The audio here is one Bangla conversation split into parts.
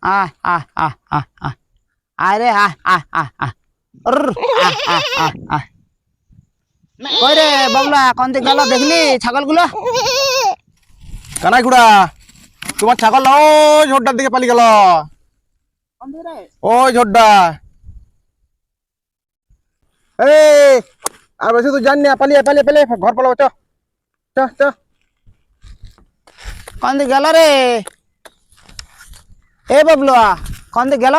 আহ আহ আহ আহ আহ আরে আহ আহ আহ আহ আহ আহ আহ আহ কই রে বাবলা কোন দিক গেল দেখলি ছাগলগুলো? কানাই কুড়া তোমার ছাগল ওই ঝোড়টার দিকে পালিয়ে গেল। ওই ঝোড়টা এই আর বেশি তো জানি না, পালিয়ে পালিয়ে পালিয়ে ঘর পালাবো। চ চ চ কোন দিক গেল রে এ বাবলুয়া? কোন দিক গেল?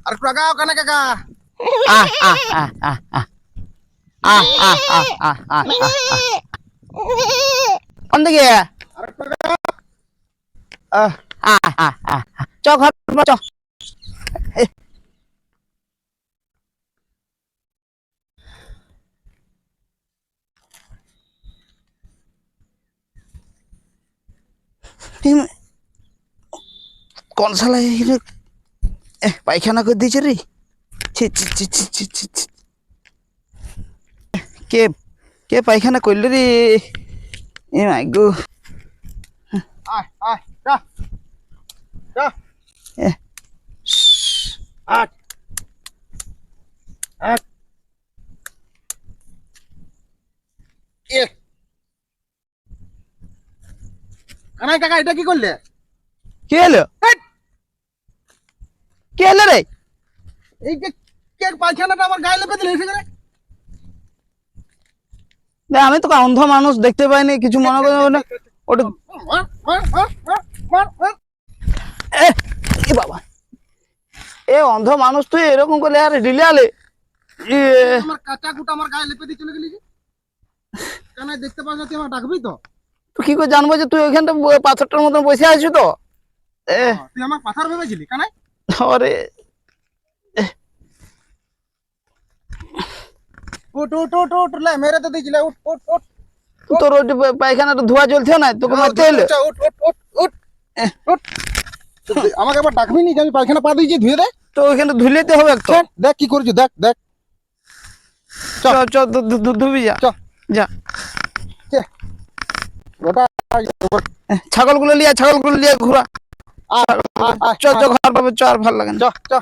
আর একটু আগাও কানা কাকা। আহ আহ আহ আহ আহ আহ আহ আহ আহ আহ আহ কোন দিকে? আর একটু আগাও। আহ আহ আহ আহ চ ঘর চ। কোন শালা পায়খানা করে দিয়েছে রে? ছি ছি ছি ছি ছি ছি ছি। কে কে পায়খানা করলে রে? এ মাই গো। আয় আয় চ চ এ, আট আট এ কানাই কাকা এটা কি করলে? কে এলো? হেট! কে এলো রে? এই যে কে পায়খানাটা আমার গায়ে লেপে দিলে এসে করে? আমি তো অন্ধ মানুষ, দেখতে পাইনি কিছু, মনে করো না ওটা। মার মার মার মার মার মার। এ এ বাবা, এ অন্ধ মানুষ তুই এরকম করলে আর ডিলালে আমার কাঁচা কুটা আমার গায়ে লেপে দিয়ে চলে গেলি যে। কানাই দেখতে পাস না, তুই আমার ডাকবি তো? তুই কি করে জানবো যে তুই ওইখানটা পাথরটার মতন বসে আছিস? তো এ তুই আমার পাথার ভেবেছিলি কানাই? আরে উঠ উঠ উঠ উঠ লে, মেরে তো দিয়েছিলে। উঠ উঠ উঠ তোর ওই পায়খানাটা ধোয়া চলছে না, তোকে মারতে এলো। উঠ উঠ উঠ উঠ উঠ। আমাকে আবার ডাকবি নি যে আমি পায়খানা পা দিয়েছি, ধুয়ে দে। তো ওইখানটা ধুলেতে হবে তো। দেখ কি করছি, দেখ দেখ। চ চ ধুবি যা চ যা। ওটা ছাগলগুলো লিয়া ঘোরা। আয়, আয়, আয়, চ চ ঘর পাবে, চ আর ভালো লাগে না। চ চ